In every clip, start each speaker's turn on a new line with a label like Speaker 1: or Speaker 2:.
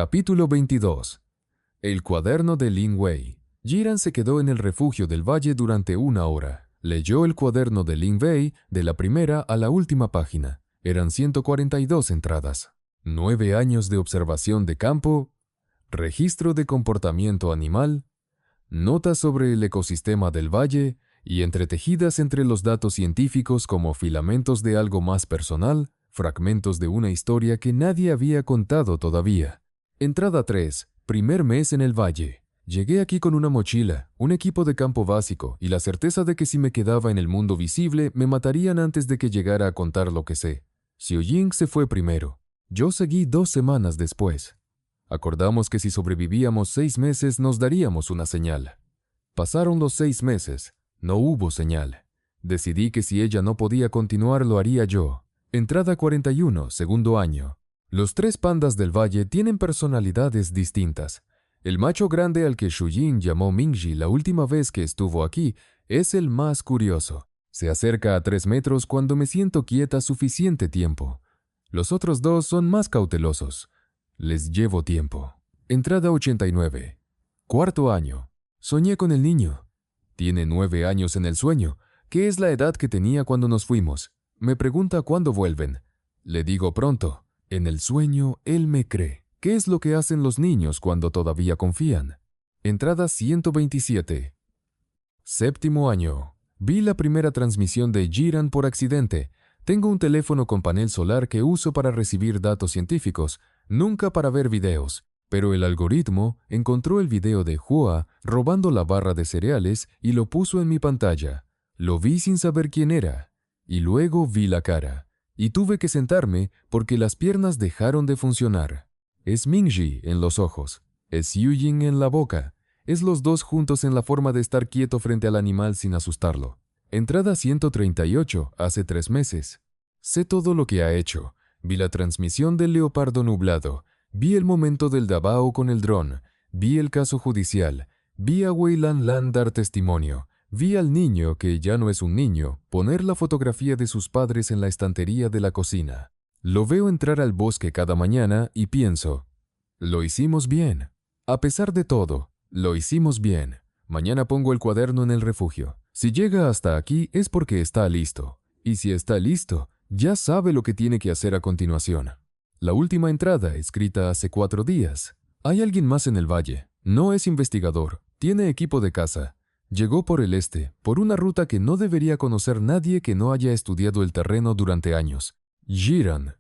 Speaker 1: Capítulo 22. El cuaderno de Lin Wei. Jiran se quedó en el refugio del valle durante 1 hora. Leyó el cuaderno de Lin Wei de la primera a la última página. Eran 142 entradas. 9 años de observación de campo, registro de comportamiento animal, notas sobre el ecosistema del valle y entretejidas entre los datos científicos como filamentos de algo más personal, fragmentos de una historia que nadie había contado todavía. Entrada 3. Primer mes en el valle. Llegué aquí con una mochila, un equipo de campo básico y la certeza de que si me quedaba en el mundo visible me matarían antes de que llegara a contar lo que sé. Xiuying se fue primero. Yo seguí 2 semanas después. Acordamos que si sobrevivíamos 6 meses nos daríamos una señal. Pasaron los 6 meses. No hubo señal. Decidí que si ella no podía continuar lo haría yo. Entrada 41, segundo año. Los 3 pandas del valle tienen personalidades distintas. El macho grande al que Xiuying llamó Mingji la última vez que estuvo aquí es el más curioso. Se acerca a 3 metros cuando me siento quieta suficiente tiempo. Los otros 2 son más cautelosos. Les llevo tiempo. Entrada 89. Cuarto año. Soñé con el niño. Tiene 9 años en el sueño, que es la edad que tenía cuando nos fuimos. Me pregunta cuándo vuelven. Le digo pronto. En el sueño, él me cree. ¿Qué es lo que hacen los niños cuando todavía confían? Entrada 127. Séptimo año. Vi la primera transmisión de Jiran por accidente. Tengo un teléfono con panel solar que uso para recibir datos científicos, nunca para ver videos. Pero el algoritmo encontró el video de Hua robando la barra de cereales y lo puso en mi pantalla. Lo vi sin saber quién era. Y luego vi la cara. Y tuve que sentarme porque las piernas dejaron de funcionar. Es Mingji en los ojos. Es Xiuying en la boca. Es los 2 juntos en la forma de estar quieto frente al animal sin asustarlo. Entrada 138, hace 3 meses. Sé todo lo que ha hecho. Vi la transmisión del leopardo nublado. Vi el momento del Davao con el dron. Vi el caso judicial. Vi a Wei Lan dar testimonio. Vi al niño, que ya no es un niño, poner la fotografía de sus padres en la estantería de la cocina. Lo veo entrar al bosque cada mañana y pienso, lo hicimos bien. A pesar de todo, lo hicimos bien. Mañana pongo el cuaderno en el refugio. Si llega hasta aquí es porque está listo. Y si está listo, ya sabe lo que tiene que hacer a continuación. La última entrada, escrita hace 4 días. Hay alguien más en el valle. No es investigador. Tiene equipo de caza. Llegó por el este, por una ruta que no debería conocer nadie que no haya estudiado el terreno durante años. Jiran.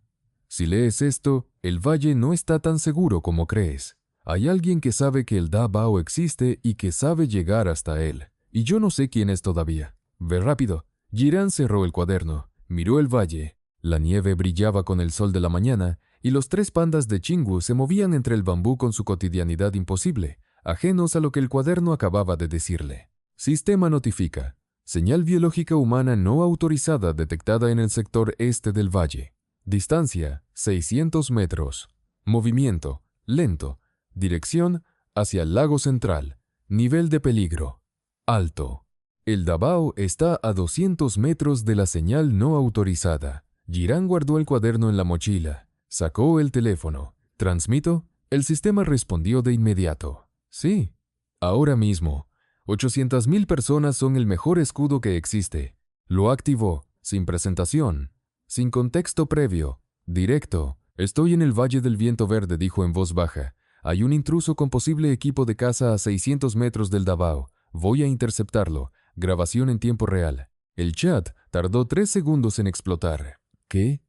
Speaker 1: Si lees esto, el valle no está tan seguro como crees. Hay alguien que sabe que el Davao existe y que sabe llegar hasta él. Y yo no sé quién es todavía. Ve rápido. Jiran cerró el cuaderno, miró el valle. La nieve brillaba con el sol de la mañana y los 3 pandas de Chingu se movían entre el bambú con su cotidianidad imposible, ajenos a lo que el cuaderno acababa de decirle. Sistema notifica. Señal biológica humana no autorizada detectada en el sector este del valle. Distancia, 600 metros. Movimiento, lento. Dirección, hacia el lago central. Nivel de peligro, alto. El Davao está a 200 metros de la señal no autorizada. Jiran guardó el cuaderno en la mochila. Sacó el teléfono. ¿Transmito? El sistema respondió de inmediato. Sí, ahora mismo. 800,000 personas son el mejor escudo que existe. Lo activó, sin presentación, sin contexto previo, directo. Estoy en el Valle del Viento Verde, dijo en voz baja. Hay un intruso con posible equipo de caza a 600 metros del Davao. Voy a interceptarlo. Grabación en tiempo real. El chat tardó 3 segundos en explotar. ¿Qué?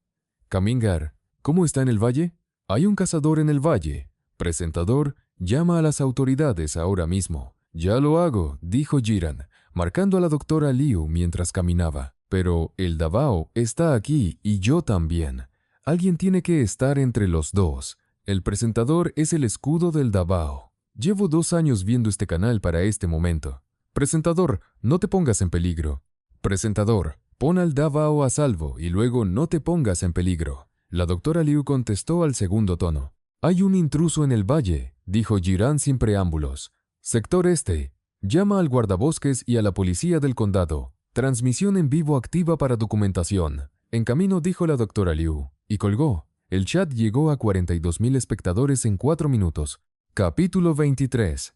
Speaker 1: Kamingar, ¿cómo está en el valle? Hay un cazador en el valle. Presentador, llama a las autoridades ahora mismo. Ya lo hago, dijo Jiran, marcando a la doctora Liu mientras caminaba. Pero el Davao está aquí y yo también. Alguien tiene que estar entre los 2. El presentador es el escudo del Davao. Llevo 2 años viendo este canal para este momento. Presentador, no te pongas en peligro. Presentador, pon al Davao a salvo y luego no te pongas en peligro. La doctora Liu contestó al segundo tono. Hay un intruso en el valle, dijo Jiran sin preámbulos. Sector este. Llama al guardabosques y a la policía del condado. Transmisión en vivo activa para documentación. En camino, dijo la doctora Liu, y colgó. El chat llegó a 42.000 espectadores en 4 minutos. Capítulo 23.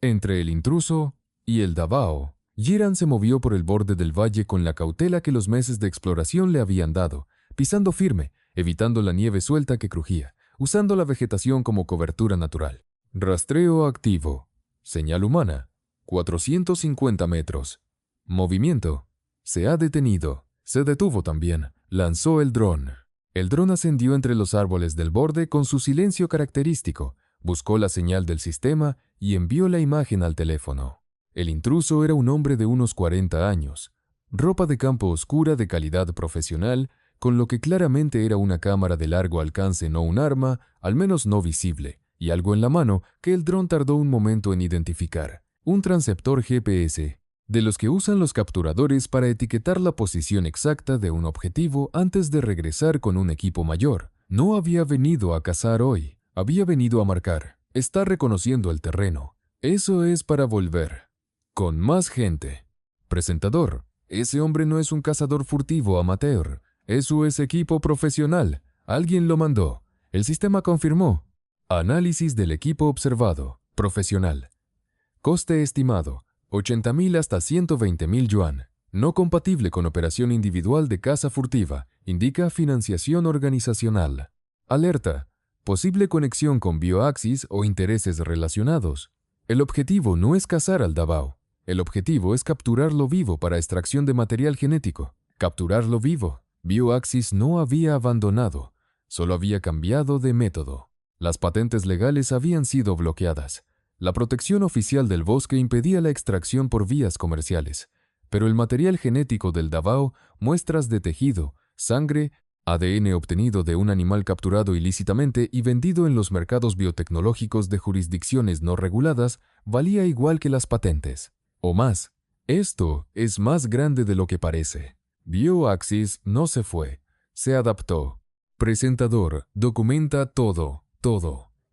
Speaker 1: Entre el intruso y el Davao. Jiran se movió por el borde del valle con la cautela que los meses de exploración le habían dado, pisando firme, evitando la nieve suelta que crujía, usando la vegetación como cobertura natural. Rastreo activo. Señal humana. 450 metros. Movimiento. Se ha detenido. Se detuvo también. Lanzó el dron. El dron ascendió entre los árboles del borde con su silencio característico, buscó la señal del sistema y envió la imagen al teléfono. El intruso era un hombre de unos 40 años, ropa de campo oscura de calidad profesional, con lo que claramente era una cámara de largo alcance, no un arma, al menos no visible, y algo en la mano que el dron tardó un momento en identificar. Un transceptor GPS, de los que usan los capturadores para etiquetar la posición exacta de un objetivo antes de regresar con un equipo mayor. No había venido a cazar hoy, había venido a marcar. Está reconociendo el terreno. Eso es para volver. Con más gente. Presentador. Ese hombre no es un cazador furtivo amateur. Eso es equipo profesional. Alguien lo mandó. El sistema confirmó. Análisis del equipo observado. Profesional. Coste estimado. 80.000 hasta 120.000 yuan. No compatible con operación individual de caza furtiva. Indica financiación organizacional. Alerta. Posible conexión con bioaxis o intereses relacionados. El objetivo no es cazar al Davao. El objetivo es capturarlo vivo para extracción de material genético. Capturarlo vivo. Bioaxis no había abandonado, solo había cambiado de método. Las patentes legales habían sido bloqueadas. La protección oficial del bosque impedía la extracción por vías comerciales, pero el material genético del Davao, muestras de tejido, sangre, ADN obtenido de un animal capturado ilícitamente y vendido en los mercados biotecnológicos de jurisdicciones no reguladas, valía igual que las patentes. O más. Esto es más grande de lo que parece. Bioaxis no se fue, se adaptó. Presentador, documenta todo.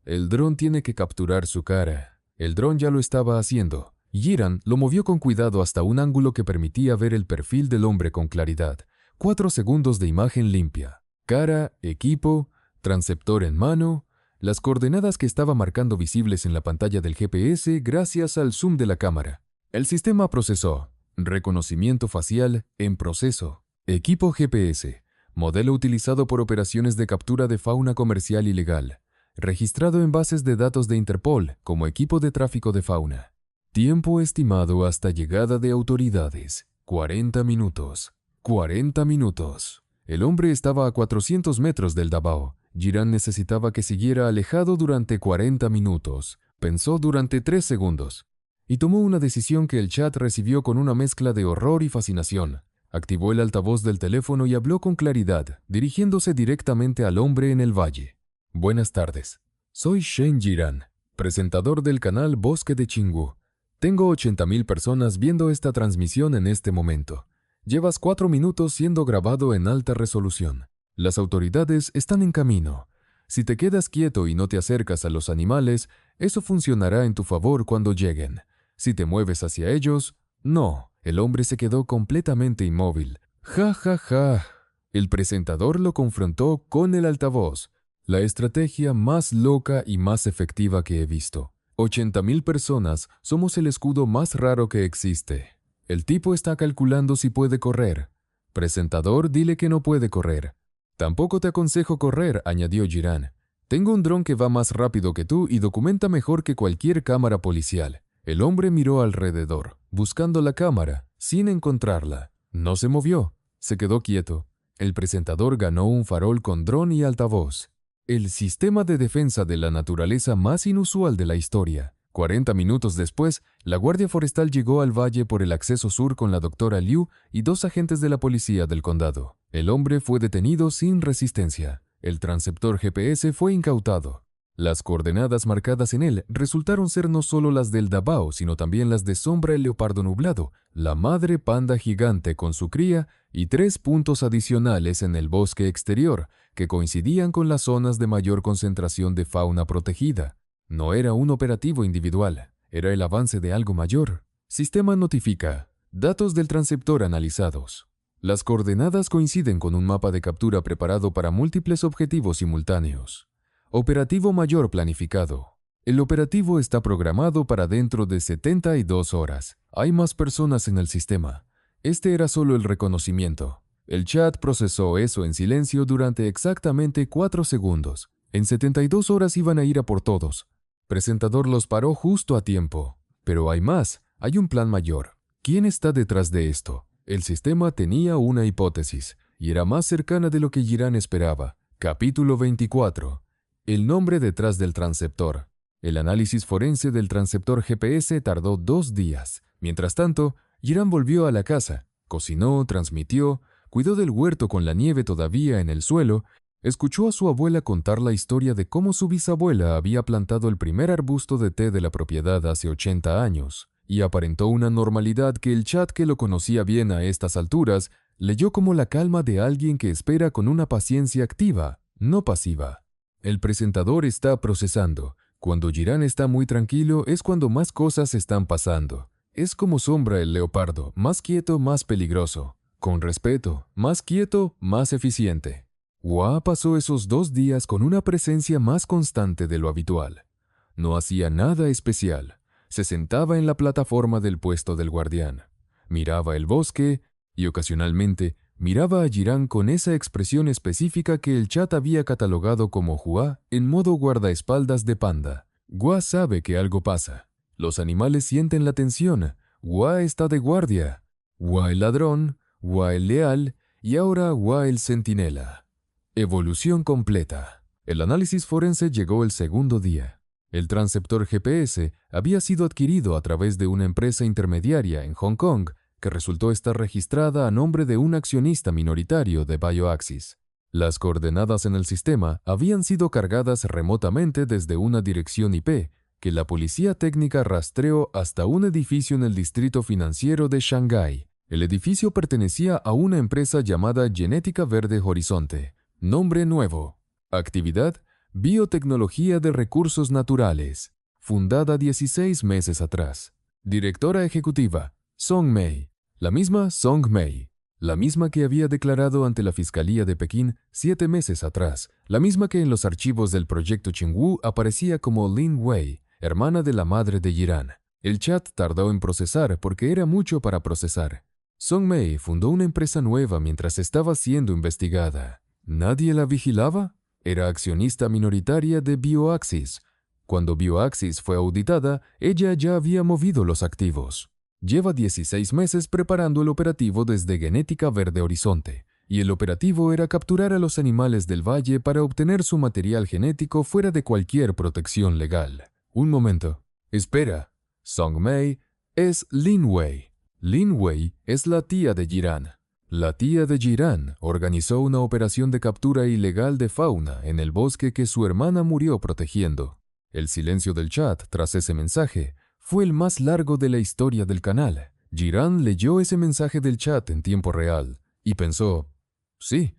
Speaker 1: El dron tiene que capturar su cara. El dron ya lo estaba haciendo. Jiran lo movió con cuidado hasta un ángulo que permitía ver el perfil del hombre con claridad. 4 segundos de imagen limpia. Cara, equipo, transceptor en mano, las coordenadas que estaba marcando visibles en la pantalla del GPS gracias al zoom de la cámara. El sistema procesó. Reconocimiento facial en proceso. Equipo GPS. Modelo utilizado por operaciones de captura de fauna comercial ilegal. Registrado en bases de datos de Interpol como equipo de tráfico de fauna. Tiempo estimado hasta llegada de autoridades. 40 minutos. 40 minutos. El hombre estaba a 400 metros del Davao. Jiran necesitaba que siguiera alejado durante 40 minutos. Pensó durante 3 segundos. Y tomó una decisión que el chat recibió con una mezcla de horror y fascinación. Activó el altavoz del teléfono y habló con claridad, dirigiéndose directamente al hombre en el valle. Buenas tardes. Soy Shen Jiran, presentador del canal Bosque de Chingu. Tengo 80.000 personas viendo esta transmisión en este momento. Llevas 4 minutos siendo grabado en alta resolución. Las autoridades están en camino. Si te quedas quieto y no te acercas a los animales, eso funcionará en tu favor cuando lleguen. Si te mueves hacia ellos, no. El hombre se quedó completamente inmóvil. Ja, ja, ja. El presentador lo confrontó con el altavoz. La estrategia más loca y más efectiva que he visto. 80.000 personas somos el escudo más raro que existe. El tipo está calculando si puede correr. Presentador, dile que no puede correr. Tampoco te aconsejo correr, añadió Jiran. Tengo un dron que va más rápido que tú y documenta mejor que cualquier cámara policial. El hombre miró alrededor, buscando la cámara, sin encontrarla. No se movió, se quedó quieto. El presentador ganó un farol con dron y altavoz. El sistema de defensa de la naturaleza más inusual de la historia. 40 minutos después, la Guardia Forestal llegó al valle por el acceso sur con la doctora Liu y 2 agentes de la policía del condado. El hombre fue detenido sin resistencia. El transceptor GPS fue incautado. Las coordenadas marcadas en él resultaron ser no solo las del Davao, sino también las de Sombra el leopardo nublado, la madre panda gigante con su cría y 3 puntos adicionales en el bosque exterior, que coincidían con las zonas de mayor concentración de fauna protegida. No era un operativo individual, era el avance de algo mayor. Sistema notifica. Datos del transceptor analizados. Las coordenadas coinciden con un mapa de captura preparado para múltiples objetivos simultáneos. Operativo mayor planificado. El operativo está programado para dentro de 72 horas. Hay más personas en el sistema. Este era solo el reconocimiento. El chat procesó eso en silencio durante exactamente 4 segundos. En 72 horas iban a ir a por todos. Presentador los paró justo a tiempo. Pero hay más, hay un plan mayor. ¿Quién está detrás de esto? El sistema tenía una hipótesis, y era más cercana de lo que Jiran esperaba. Capítulo 24. El nombre detrás del transceptor. El análisis forense del transceptor GPS tardó 2 días. Mientras tanto, Jiran volvió a la casa, cocinó, transmitió, cuidó del huerto con la nieve todavía en el suelo, escuchó a su abuela contar la historia de cómo su bisabuela había plantado el primer arbusto de té de la propiedad hace 80 años, y aparentó una normalidad que el chat, que lo conocía bien a estas alturas, leyó como la calma de alguien que espera con una paciencia activa, no pasiva. El presentador está procesando. Cuando Jiran está muy tranquilo es cuando más cosas están pasando. Es como Sombra el leopardo, más quieto, más peligroso. Con respeto, más quieto, más eficiente. Hua pasó esos 2 días con una presencia más constante de lo habitual. No hacía nada especial. Se sentaba en la plataforma del puesto del guardián. Miraba el bosque y ocasionalmente miraba a Jiran con esa expresión específica que el chat había catalogado como Hua en modo guardaespaldas de panda. Hua sabe que algo pasa. Los animales sienten la tensión. Hua está de guardia. Hua el ladrón, Hua el leal y ahora Hua el centinela. Evolución completa. El análisis forense llegó el segundo día. El transceptor GPS había sido adquirido a través de una empresa intermediaria en Hong Kong que resultó estar registrada a nombre de un accionista minoritario de BioAxis. Las coordenadas en el sistema habían sido cargadas remotamente desde una dirección IP que la policía técnica rastreó hasta un edificio en el distrito financiero de Shanghái. El edificio pertenecía a una empresa llamada Genética Verde Horizonte. Nombre nuevo. Actividad: Biotecnología de Recursos Naturales. Fundada 16 meses atrás. Directora ejecutiva: Song Mei. La misma Song Mei. La misma que había declarado ante la Fiscalía de Pekín 7 meses atrás. La misma que en los archivos del proyecto Qingwu aparecía como Lin Wei, hermana de la madre de Jiran. El chat tardó en procesar porque era mucho para procesar. Song Mei fundó una empresa nueva mientras estaba siendo investigada. ¿Nadie la vigilaba? Era accionista minoritaria de BioAxis. Cuando BioAxis fue auditada, ella ya había movido los activos. Lleva 16 meses preparando el operativo desde Genética Verde Horizonte, y el operativo era capturar a los animales del valle para obtener su material genético fuera de cualquier protección legal. Un momento. Espera. Song Mei es Lin Wei. Lin Wei es la tía de Jiran. La tía de Jiran organizó una operación de captura ilegal de fauna en el bosque que su hermana murió protegiendo. El silencio del chat tras ese mensaje fue el más largo de la historia del canal. Jiran leyó ese mensaje del chat en tiempo real y pensó: sí,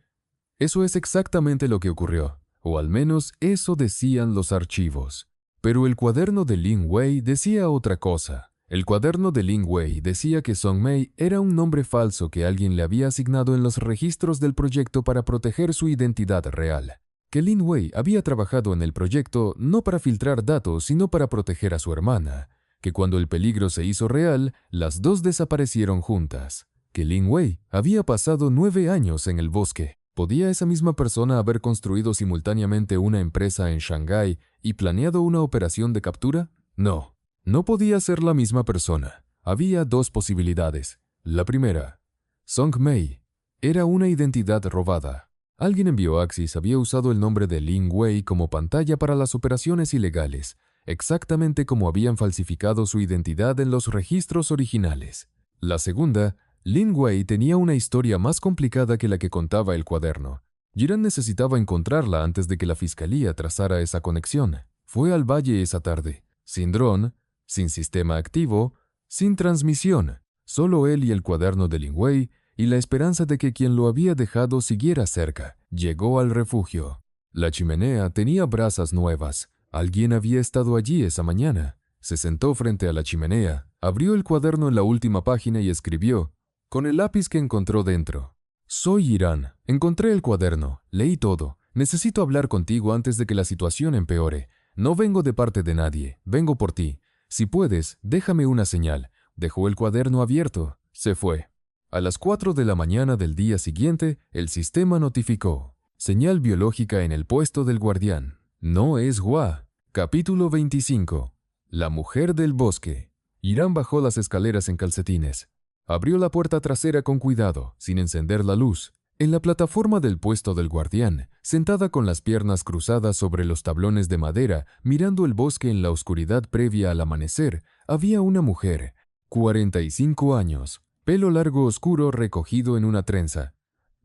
Speaker 1: eso es exactamente lo que ocurrió, o al menos eso decían los archivos. Pero el cuaderno de Lin Wei decía otra cosa. El cuaderno de Lin Wei decía que Song Mei era un nombre falso que alguien le había asignado en los registros del proyecto para proteger su identidad real. Que Lin Wei había trabajado en el proyecto no para filtrar datos, sino para proteger a su hermana. Que cuando el peligro se hizo real, las dos desaparecieron juntas. Que Lin Wei había pasado 9 años en el bosque. ¿Podía esa misma persona haber construido simultáneamente una empresa en Shanghái y planeado una operación de captura? No. No podía ser la misma persona. Había 2 posibilidades. La primera: Song Mei era una identidad robada. Alguien en BioAxis había usado el nombre de Lin Wei como pantalla para las operaciones ilegales, exactamente como habían falsificado su identidad en los registros originales. La segunda: Lin Wei tenía una historia más complicada que la que contaba el cuaderno. Jiran necesitaba encontrarla antes de que la fiscalía trazara esa conexión. Fue al valle esa tarde, sin dron, sin sistema activo, sin transmisión, solo él y el cuaderno de Lin Wei y la esperanza de que quien lo había dejado siguiera cerca. Llegó al refugio. La chimenea tenía brasas nuevas. Alguien había estado allí esa mañana. Se sentó frente a la chimenea, abrió el cuaderno en la última página y escribió: con el lápiz que encontró dentro. Soy Irán. Encontré el cuaderno. Leí todo. Necesito hablar contigo antes de que la situación empeore. No vengo de parte de nadie. Vengo por ti. Si puedes, déjame una señal. Dejó el cuaderno abierto. Se fue. A las 4 de la mañana del día siguiente, el sistema notificó. Señal biológica en el puesto del guardián. No es Hua. Capítulo 25. La mujer del bosque. Irán bajó las escaleras en calcetines. Abrió la puerta trasera con cuidado, sin encender la luz. En la plataforma del puesto del guardián, sentada con las piernas cruzadas sobre los tablones de madera, mirando el bosque en la oscuridad previa al amanecer, había una mujer, 45 años, pelo largo oscuro recogido en una trenza,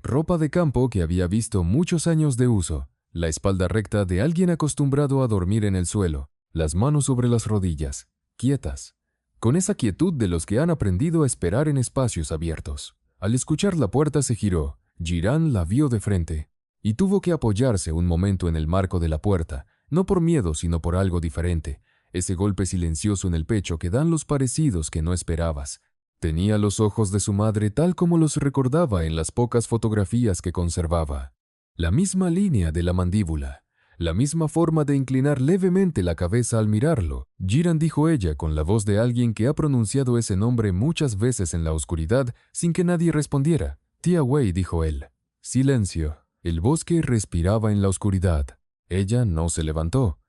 Speaker 1: ropa de campo que había visto muchos años de uso, la espalda recta de alguien acostumbrado a dormir en el suelo, las manos sobre las rodillas, quietas, con esa quietud de los que han aprendido a esperar en espacios abiertos. Al escuchar la puerta se giró. Jirán la vio de frente, y tuvo que apoyarse un momento en el marco de la puerta, no por miedo sino por algo diferente, ese golpe silencioso en el pecho que dan los parecidos que no esperabas. Tenía los ojos de su madre tal como los recordaba en las pocas fotografías que conservaba. La misma línea de la mandíbula, la misma forma de inclinar levemente la cabeza al mirarlo. Jirán, dijo ella con la voz de alguien que ha pronunciado ese nombre muchas veces en la oscuridad sin que nadie respondiera. Tía Wei, dijo él. Silencio. El bosque respiraba en la oscuridad. Ella no se levantó.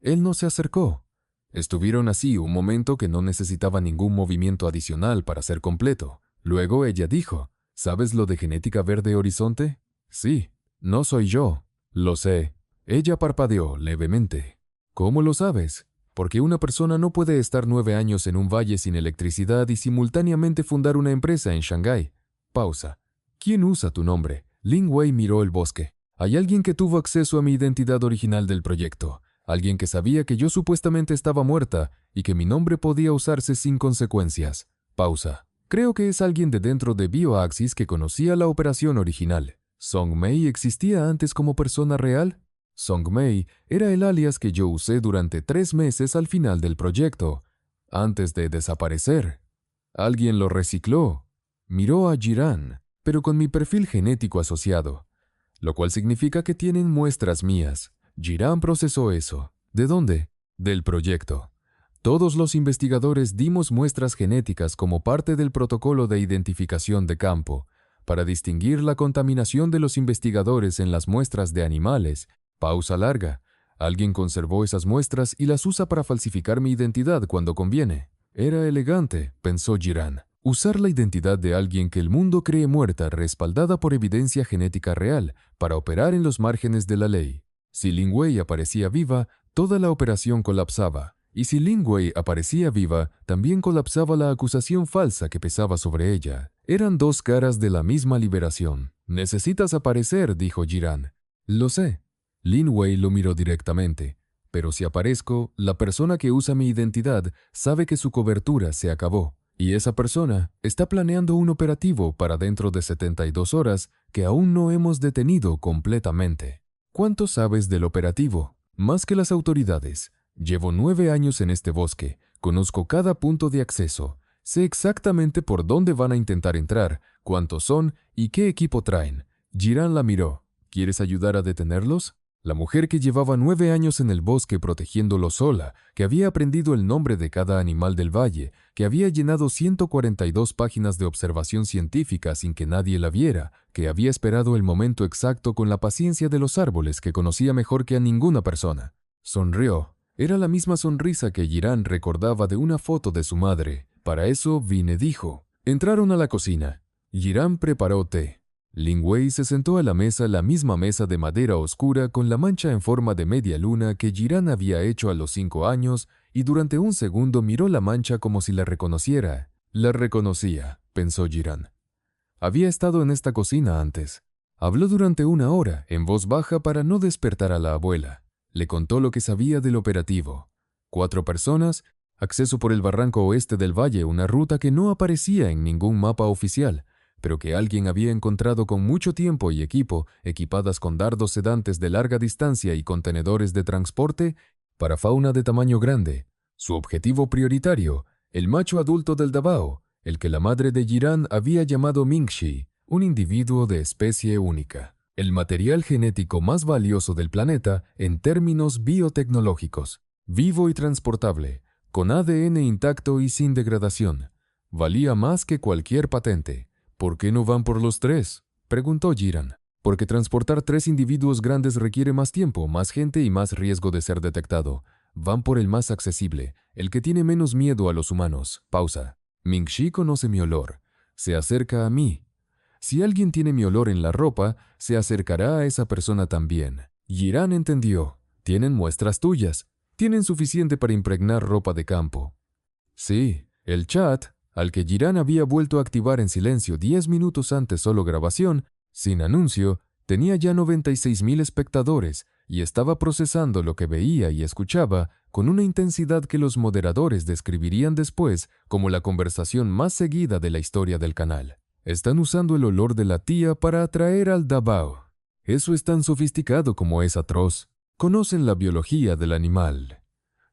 Speaker 1: Él no se acercó. Estuvieron así un momento que no necesitaba ningún movimiento adicional para ser completo. Luego ella dijo, ¿sabes lo de genética verde horizonte? Sí. No soy yo. Lo sé. Ella parpadeó levemente. ¿Cómo lo sabes? Porque una persona no puede estar 9 años en un valle sin electricidad y simultáneamente fundar una empresa en Shanghái. Pausa. ¿Quién usa tu nombre? Lin Wei miró el bosque. Hay alguien que tuvo acceso a mi identidad original del proyecto. Alguien que sabía que yo supuestamente estaba muerta y que mi nombre podía usarse sin consecuencias. Pausa. Creo que es alguien de dentro de BioAxis que conocía la operación original. ¿Song Mei existía antes como persona real? Song Mei era el alias que yo usé durante 3 meses al final del proyecto, antes de desaparecer. Alguien lo recicló. Miró a Jirán, pero con mi perfil genético asociado, lo cual significa que tienen muestras mías. Jirán procesó eso. ¿De dónde? Del proyecto. Todos los investigadores dimos muestras genéticas como parte del protocolo de identificación de campo, para distinguir la contaminación de los investigadores en las muestras de animales. Pausa larga. Alguien conservó esas muestras y las usa para falsificar mi identidad cuando conviene. Era elegante, pensó Jirán. Usar la identidad de alguien que el mundo cree muerta respaldada por evidencia genética real para operar en los márgenes de la ley. Si Lin Wei aparecía viva, toda la operación colapsaba. Y si Lin Wei aparecía viva, también colapsaba la acusación falsa que pesaba sobre ella. Eran 2 caras de la misma liberación. Necesitas aparecer, dijo Jirán. Lo sé. Lin Wei lo miró directamente. Pero si aparezco, la persona que usa mi identidad sabe que su cobertura se acabó. Y esa persona está planeando un operativo para dentro de 72 horas que aún no hemos detenido completamente. ¿Cuánto sabes del operativo? Más que las autoridades. Llevo 9 años en este bosque. Conozco cada punto de acceso. Sé exactamente por dónde van a intentar entrar, cuántos son y qué equipo traen. Jirán la miró. ¿Quieres ayudar a detenerlos? La mujer que llevaba 9 años en el bosque protegiéndolo sola, que había aprendido el nombre de cada animal del valle, que había llenado 142 páginas de observación científica sin que nadie la viera, que había esperado el momento exacto con la paciencia de los árboles que conocía mejor que a ninguna persona. Sonrió. Era la misma sonrisa que Jirán recordaba de una foto de su madre. Para eso vine, dijo. Entraron a la cocina. Jirán preparó té. Lin Wei se sentó a la misma mesa de madera oscura con la mancha en forma de media luna que Jirán había hecho a los 5 años y durante un segundo miró la mancha como si la reconociera. La reconocía, pensó Jirán. Había estado en esta cocina antes. Habló durante 1 hora, en voz baja para no despertar a la abuela. Le contó lo que sabía del operativo. 4 personas, acceso por el barranco oeste del valle, una ruta que no aparecía en ningún mapa oficial, pero que alguien había encontrado con mucho tiempo y equipo, equipadas con dardos sedantes de larga distancia y contenedores de transporte para fauna de tamaño grande. Su objetivo prioritario, el macho adulto del Davao, el que la madre de Jiran había llamado Mingxi, un individuo de especie única, el material genético más valioso del planeta en términos biotecnológicos, vivo y transportable, con ADN intacto y sin degradación. Valía más que cualquier patente. ¿Por qué no van por los 3?, preguntó Jiran. Porque transportar 3 individuos grandes requiere más tiempo, más gente y más riesgo de ser detectado. Van por el más accesible, el que tiene menos miedo a los humanos. Pausa. Mingxi conoce mi olor. Se acerca a mí. Si alguien tiene mi olor en la ropa, se acercará a esa persona también. Jiran entendió. Tienen muestras tuyas. Tienen suficiente para impregnar ropa de campo. Sí, el chat, al que Jiran había vuelto a activar en silencio 10 minutos antes solo grabación, sin anuncio, tenía ya 96,000 espectadores y estaba procesando lo que veía y escuchaba con una intensidad que los moderadores describirían después como la conversación más seguida de la historia del canal. Están usando el olor de la tía para atraer al Davao. Eso es tan sofisticado como es atroz. Conocen la biología del animal.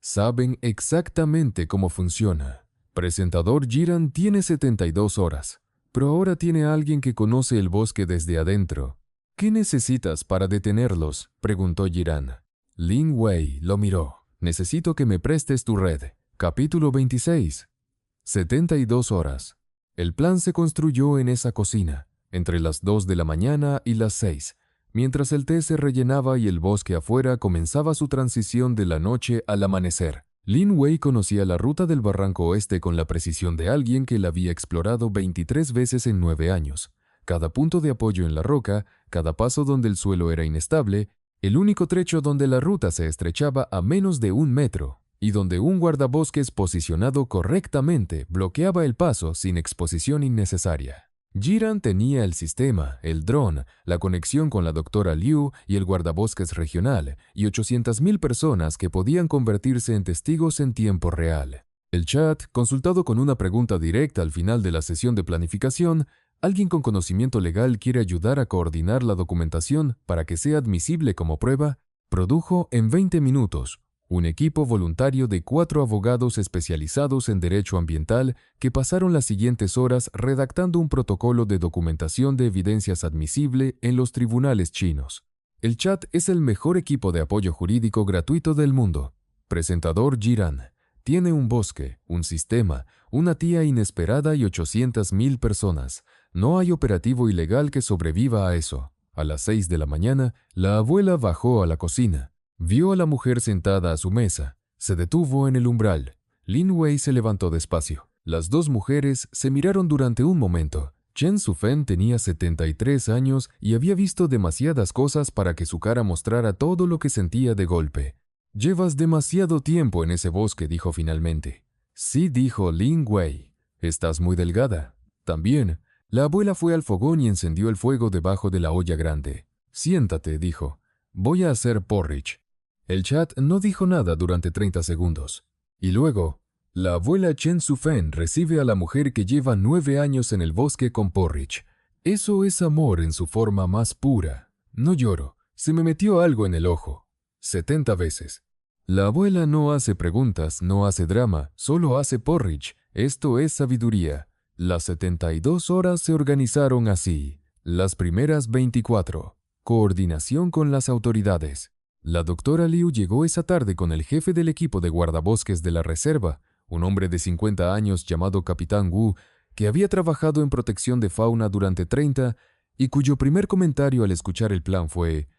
Speaker 1: Saben exactamente cómo funciona. Presentador Jiran tiene 72 horas. Pero ahora tiene a alguien que conoce el bosque desde adentro. ¿Qué necesitas para detenerlos?, preguntó Jiran. Lin Wei lo miró. Necesito que me prestes tu red. Capítulo 26. 72 horas. El plan se construyó en esa cocina, entre las 2 de la mañana y las 6, mientras el té se rellenaba y el bosque afuera comenzaba su transición de la noche al amanecer. Lin Wei conocía la ruta del barranco oeste con la precisión de alguien que la había explorado 23 veces en 9 años. Cada punto de apoyo en la roca, cada paso donde el suelo era inestable, el único trecho donde la ruta se estrechaba a menos de 1 metro, y donde un guardabosques posicionado correctamente bloqueaba el paso sin exposición innecesaria. Jiran tenía el sistema, el dron, la conexión con la doctora Liu y el guardabosques regional, y 800,000 personas que podían convertirse en testigos en tiempo real. El chat, consultado con una pregunta directa al final de la sesión de planificación, alguien con conocimiento legal quiere ayudar a coordinar la documentación para que sea admisible como prueba, produjo en 20 minutos un equipo voluntario de 4 abogados especializados en derecho ambiental que pasaron las siguientes horas redactando un protocolo de documentación de evidencias admisible en los tribunales chinos. El chat es el mejor equipo de apoyo jurídico gratuito del mundo. Presentador Jiran. Tiene un bosque, un sistema, una tía inesperada y 800,000 personas. No hay operativo ilegal que sobreviva a eso. A las 6 de la mañana, la abuela bajó a la cocina. Vio a la mujer sentada a su mesa. Se detuvo en el umbral. Lin Wei se levantó despacio. Las 2 mujeres se miraron durante un momento. Chen Sufen tenía 73 años y había visto demasiadas cosas para que su cara mostrara todo lo que sentía de golpe. «Llevas demasiado tiempo en ese bosque», dijo finalmente. «Sí», dijo Lin Wei. «Estás muy delgada». También, la abuela fue al fogón y encendió el fuego debajo de la olla grande. «Siéntate», dijo. «Voy a hacer porridge». El chat no dijo nada durante 30 segundos. Y luego, la abuela Chen Sufen recibe a la mujer que lleva 9 años en el bosque con porridge. Eso es amor en su forma más pura. No lloro. Se me metió algo en el ojo. 70 veces. La abuela no hace preguntas, no hace drama, solo hace porridge. Esto es sabiduría. Las 72 horas se organizaron así. Las primeras 24. Coordinación con las autoridades. La doctora Liu llegó esa tarde con el jefe del equipo de guardabosques de la reserva, un hombre de 50 años llamado Capitán Wu, que había trabajado en protección de fauna durante 30 y cuyo primer comentario al escuchar el plan fue: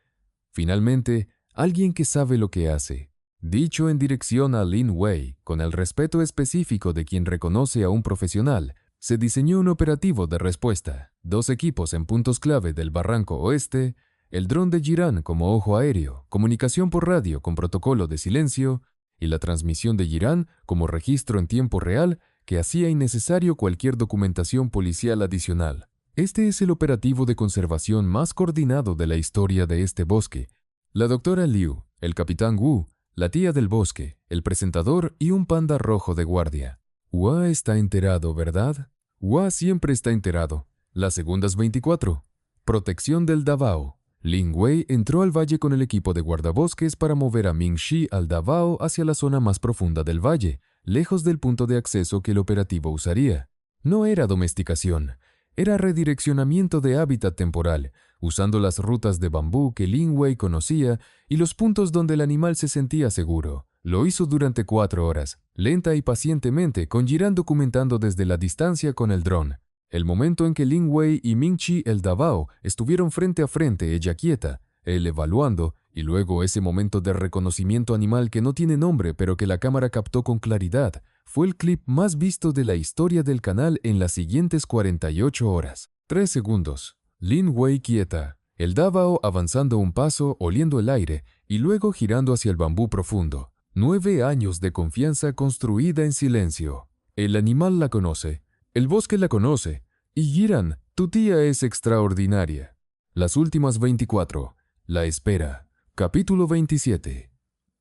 Speaker 1: «Finalmente, alguien que sabe lo que hace». Dicho en dirección a Lin Wei, con el respeto específico de quien reconoce a un profesional, se diseñó un operativo de respuesta, 2 equipos en puntos clave del barranco oeste, el dron de Jiran como ojo aéreo, comunicación por radio con protocolo de silencio y la transmisión de Jiran como registro en tiempo real que hacía innecesario cualquier documentación policial adicional. Este es el operativo de conservación más coordinado de la historia de este bosque. La doctora Liu, el capitán Wu, la tía del bosque, el presentador y un panda rojo de guardia. Hua está enterado, ¿verdad? Hua siempre está enterado. Las segundas 24. Protección del Davao. Lin Wei entró al valle con el equipo de guardabosques para mover a Mingxi al Davao hacia la zona más profunda del valle, lejos del punto de acceso que el operativo usaría. No era domesticación, era redireccionamiento de hábitat temporal, usando las rutas de bambú que Lin Wei conocía y los puntos donde el animal se sentía seguro. Lo hizo durante 4 horas, lenta y pacientemente, con Jiran documentando desde la distancia con el dron. El momento en que Lin Wei y Ming-Chi el Davao estuvieron frente a frente, ella quieta, él evaluando, y luego ese momento de reconocimiento animal que no tiene nombre pero que la cámara captó con claridad, fue el clip más visto de la historia del canal en las siguientes 48 horas. 3 segundos. Lin Wei quieta, el Davao avanzando un paso, oliendo el aire, y luego girando hacia el bambú profundo. 9 años de confianza construida en silencio. El animal la conoce, el bosque la conoce, y Jiran, tu tía es extraordinaria. Las últimas 24. La espera. Capítulo 27.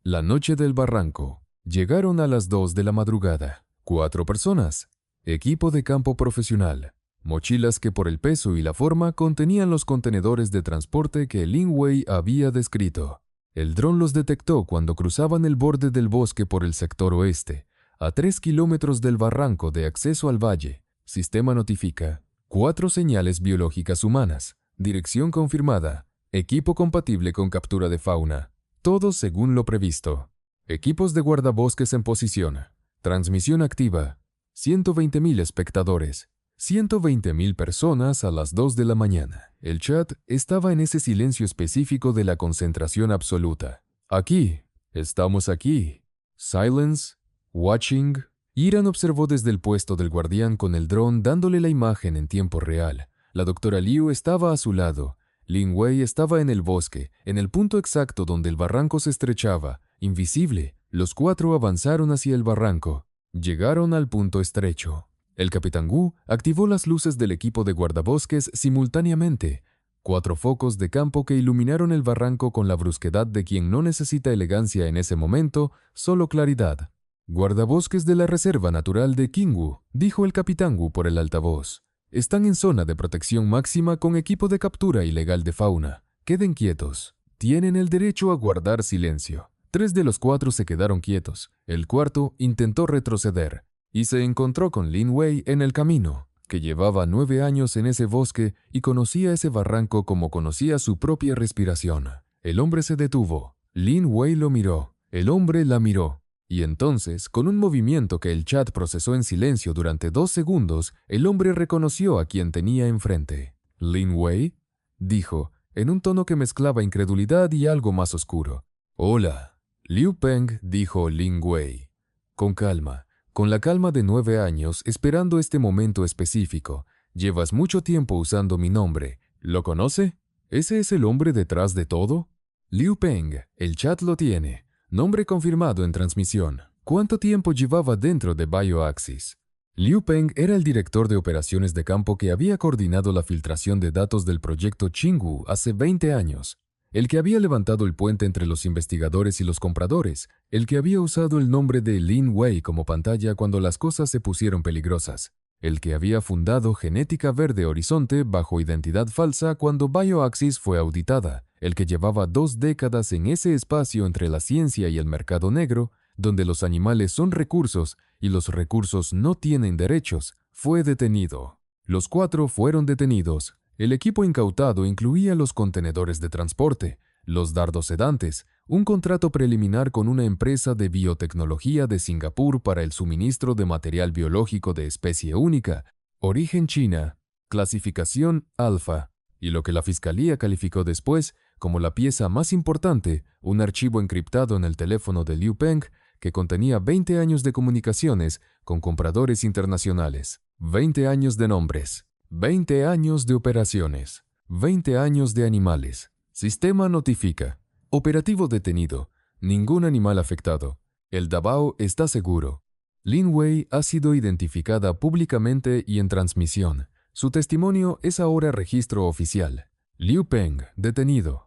Speaker 1: La noche del barranco. Llegaron a las 2 de la madrugada. 4 personas. Equipo de campo profesional. Mochilas que por el peso y la forma contenían los contenedores de transporte que Lin Wei había descrito. El dron los detectó cuando cruzaban el borde del bosque por el sector oeste, a 3 kilómetros del barranco de acceso al valle. Sistema notifica. 4 señales biológicas humanas. Dirección confirmada. Equipo compatible con captura de fauna. Todo según lo previsto. Equipos de guardabosques en posición. Transmisión activa. 120.000 espectadores. 120.000 personas a las 2 de la mañana. El chat estaba en ese silencio específico de la concentración absoluta. Aquí. Estamos aquí. Silence. Watching. Jiran observó desde el puesto del guardián con el dron dándole la imagen en tiempo real. La doctora Liu estaba a su lado. Lin Wei estaba en el bosque, en el punto exacto donde el barranco se estrechaba. Invisible, los 4 avanzaron hacia el barranco. Llegaron al punto estrecho. El capitán Wu activó las luces del equipo de guardabosques simultáneamente. 4 focos de campo que iluminaron el barranco con la brusquedad de quien no necesita elegancia en ese momento, solo claridad. Guardabosques de la Reserva Natural de Qingwu, dijo el capitán Wu por el altavoz. Están en zona de protección máxima con equipo de captura ilegal de fauna. Queden quietos. Tienen el derecho a guardar silencio. 3 de los 4 se quedaron quietos. El cuarto intentó retroceder y se encontró con Lin Wei en el camino, que llevaba 9 años en ese bosque y conocía ese barranco como conocía su propia respiración. El hombre se detuvo. Lin Wei lo miró. El hombre la miró. Y entonces, con un movimiento que el chat procesó en silencio durante 2 segundos, el hombre reconoció a quien tenía enfrente. «¿Lin Wei?», dijo, en un tono que mezclaba incredulidad y algo más oscuro. «Hola». Liu Peng, dijo Lin Wei. Con calma, con la calma de 9 años, esperando este momento específico. «Llevas mucho tiempo usando mi nombre. ¿Lo conoce? ¿Ese es el hombre detrás de todo?» Liu Peng, el chat lo tiene. Nombre confirmado en transmisión. ¿Cuánto tiempo llevaba dentro de BioAxis? Liu Peng era el director de operaciones de campo que había coordinado la filtración de datos del proyecto Qingwu hace 20 años. El que había levantado el puente entre los investigadores y los compradores. El que había usado el nombre de Lin Wei como pantalla cuando las cosas se pusieron peligrosas. El que había fundado Genética Verde Horizonte bajo identidad falsa cuando BioAxis fue auditada. El que llevaba 2 décadas en ese espacio entre la ciencia y el mercado negro, donde los animales son recursos y los recursos no tienen derechos, fue detenido. Los 4 fueron detenidos. El equipo incautado incluía los contenedores de transporte, los dardos sedantes, un contrato preliminar con una empresa de biotecnología de Singapur para el suministro de material biológico de especie única, origen China, clasificación alfa, y lo que la fiscalía calificó después como la pieza más importante, un archivo encriptado en el teléfono de Liu Peng que contenía 20 años de comunicaciones con compradores internacionales, 20 años de nombres, 20 años de operaciones, 20 años de animales. Sistema notifica. Operativo detenido. Ningún animal afectado. El Davao está seguro. Lin Wei ha sido identificada públicamente y en transmisión. Su testimonio es ahora registro oficial. Liu Peng, detenido.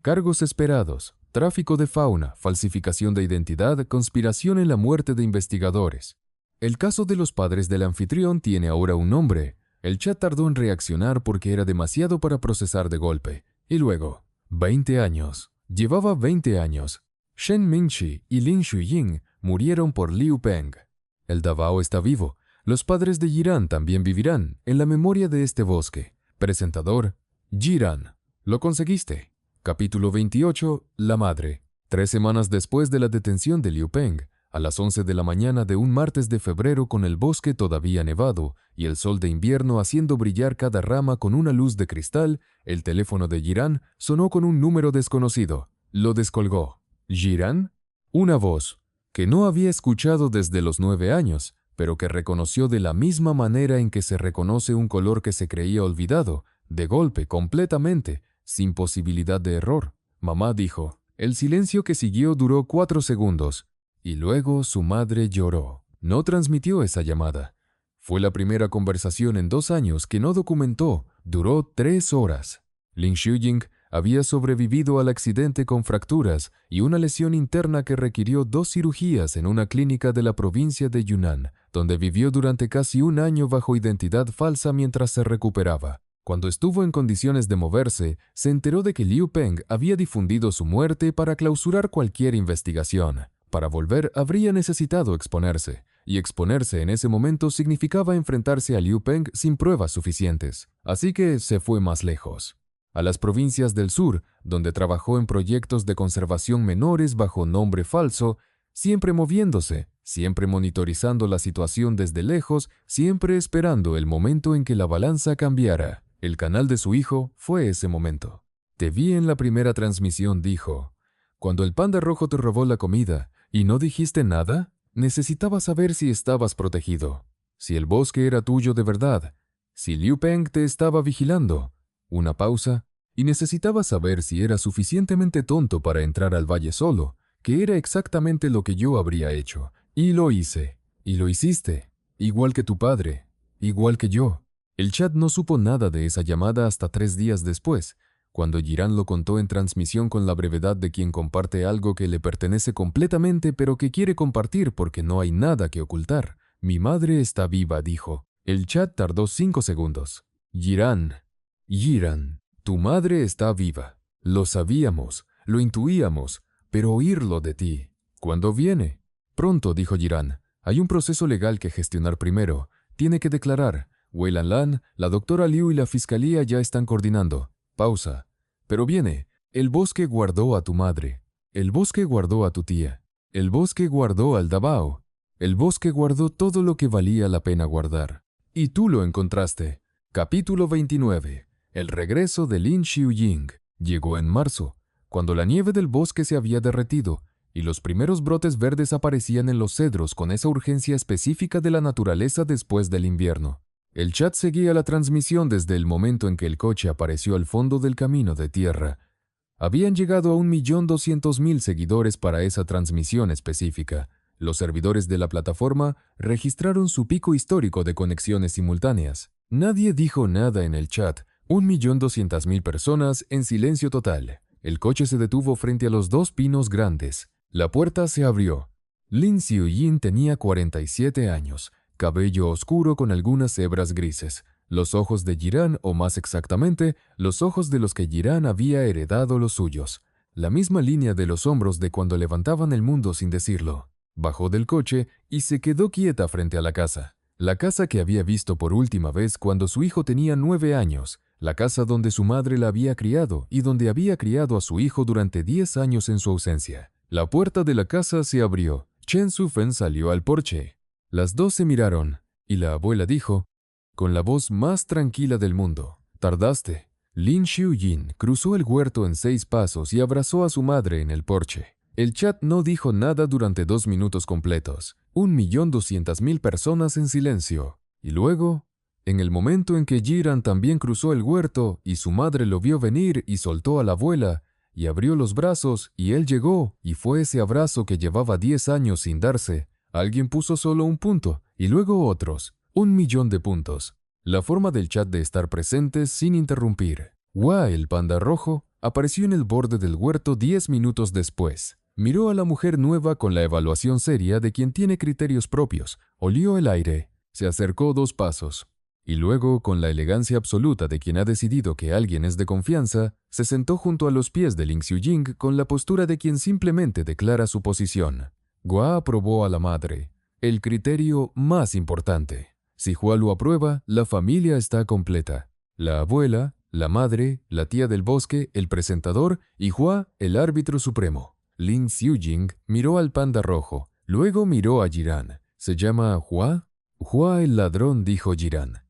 Speaker 1: Cargos esperados, tráfico de fauna, falsificación de identidad, conspiración en la muerte de investigadores. El caso de los padres del anfitrión tiene ahora un nombre. El chat tardó en reaccionar porque era demasiado para procesar de golpe. Y luego, 20 años. Llevaba 20 años. Shen Mingchi y Lin Shuying murieron por Liu Peng. El Davao está vivo. Los padres de Jiran también vivirán en la memoria de este bosque. Presentador, Jiran. Lo conseguiste. Capítulo 28. La madre. 3 semanas después de la detención de Liu Peng, a las 11 de la mañana de un martes de febrero con el bosque todavía nevado y el sol de invierno haciendo brillar cada rama con una luz de cristal, el teléfono de Jiran sonó con un número desconocido. Lo descolgó. ¿Jiran? Una voz que no había escuchado desde los 9 años, pero que reconoció de la misma manera en que se reconoce un color que se creía olvidado, de golpe, completamente, sin posibilidad de error. Mamá dijo. El silencio que siguió duró 4 segundos. Y luego su madre lloró. No transmitió esa llamada. Fue la primera conversación en 2 años que no documentó. Duró 3 horas. Lin Xiuying había sobrevivido al accidente con fracturas y una lesión interna que requirió 2 cirugías en una clínica de la provincia de Yunnan, donde vivió durante casi un año bajo identidad falsa mientras se recuperaba. Cuando estuvo en condiciones de moverse, se enteró de que Liu Peng había difundido su muerte para clausurar cualquier investigación. Para volver habría necesitado exponerse, y exponerse en ese momento significaba enfrentarse a Liu Peng sin pruebas suficientes. Así que se fue más lejos. A las provincias del sur, donde trabajó en proyectos de conservación menores bajo nombre falso, siempre moviéndose, siempre monitorizando la situación desde lejos, siempre esperando el momento en que la balanza cambiara. El canal de su hijo fue ese momento. Te vi en la primera transmisión, dijo. Cuando el panda rojo te robó la comida y no dijiste nada, necesitaba saber si estabas protegido, si el bosque era tuyo de verdad, si Liu Peng te estaba vigilando. Una pausa, y necesitaba saber si era suficientemente tonto para entrar al valle solo, que era exactamente lo que yo habría hecho. Y lo hice. Y lo hiciste. Igual que tu padre. Igual que yo. El chat no supo nada de esa llamada hasta 3 días después, cuando Jiran lo contó en transmisión con la brevedad de quien comparte algo que le pertenece completamente pero que quiere compartir porque no hay nada que ocultar. Mi madre está viva, dijo. El chat tardó 5 segundos. Jiran, tu madre está viva. Lo sabíamos, lo intuíamos, pero oírlo de ti. ¿Cuándo viene? Pronto, dijo Jiran. Hay un proceso legal que gestionar primero. Tiene que declarar. Wei Lanlan, la doctora Liu y la fiscalía ya están coordinando. Pausa. Pero viene. El bosque guardó a tu madre. El bosque guardó a tu tía. El bosque guardó al Dabao. El bosque guardó todo lo que valía la pena guardar. Y tú lo encontraste. Capítulo 29. El regreso de Lin Xiuying. Llegó en marzo, cuando la nieve del bosque se había derretido y los primeros brotes verdes aparecían en los cedros con esa urgencia específica de la naturaleza después del invierno. El chat seguía la transmisión desde el momento en que el coche apareció al fondo del camino de tierra. Habían llegado a 1.200.000 seguidores para esa transmisión específica. Los servidores de la plataforma registraron su pico histórico de conexiones simultáneas. Nadie dijo nada en el chat. 1.200.000 personas en silencio total. El coche se detuvo frente a los 2 pinos grandes. La puerta se abrió. Lin Xiuying tenía 47 años. Cabello oscuro con algunas hebras grises, los ojos de Jiran, o más exactamente, los ojos de los que Jiran había heredado los suyos, la misma línea de los hombros de cuando levantaban el mundo sin decirlo. Bajó del coche y se quedó quieta frente a la casa que había visto por última vez cuando su hijo tenía 9 años, la casa donde su madre la había criado y donde había criado a su hijo durante 10 años en su ausencia. La puerta de la casa se abrió. Chen Sufen salió al porche. Las 2 se miraron, y la abuela dijo, con la voz más tranquila del mundo, «Tardaste». Lin Xiuying cruzó el huerto en 6 pasos y abrazó a su madre en el porche. El chat no dijo nada durante 2 minutos completos. 1.200.000 personas en silencio. Y luego, en el momento en que Jiran también cruzó el huerto y su madre lo vio venir y soltó a la abuela, y abrió los brazos, y él llegó, y fue ese abrazo que llevaba 10 años sin darse. Alguien puso solo un punto, y luego otros, 1.000.000 de puntos. La forma del chat de estar presentes sin interrumpir. Hua, el panda rojo, apareció en el borde del huerto 10 minutos después. Miró a la mujer nueva con la evaluación seria de quien tiene criterios propios, olió el aire, se acercó 2 pasos. Y luego, con la elegancia absoluta de quien ha decidido que alguien es de confianza, se sentó junto a los pies de Lin Xiuying con la postura de quien simplemente declara su posición. Hua aprobó a la madre, el criterio más importante. Si Hua lo aprueba, la familia está completa. La abuela, la madre, la tía del bosque, el presentador y Hua, el árbitro supremo. Lin Xiujing miró al panda rojo, luego miró a Jiran. ¿Se llama Hua? Hua el ladrón, dijo Jiran.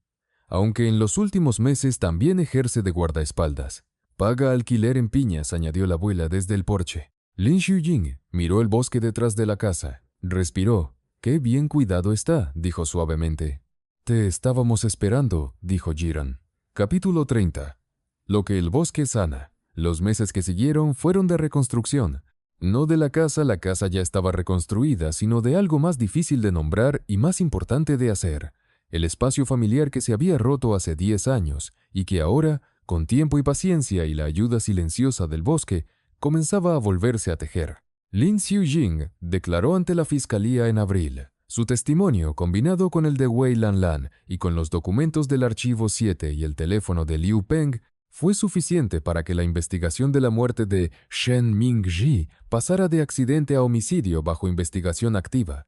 Speaker 1: Aunque en los últimos meses también ejerce de guardaespaldas. Paga alquiler en piñas, añadió la abuela desde el porche. Lin Xiujing miró el bosque detrás de la casa. Respiró. «Qué bien cuidado está», dijo suavemente. «Te estábamos esperando», dijo Jiran. Capítulo 30. Lo que el bosque sana. Los meses que siguieron fueron de reconstrucción. No de la casa ya estaba reconstruida, sino de algo más difícil de nombrar y más importante de hacer. El espacio familiar que se había roto hace 10 años y que ahora, con tiempo y paciencia y la ayuda silenciosa del bosque, comenzaba a volverse a tejer. Lin Xiujing declaró ante la fiscalía en abril. Su testimonio, combinado con el de Wei Lanlan y con los documentos del archivo 7 y el teléfono de Liu Peng, fue suficiente para que la investigación de la muerte de Shen Mingji pasara de accidente a homicidio bajo investigación activa.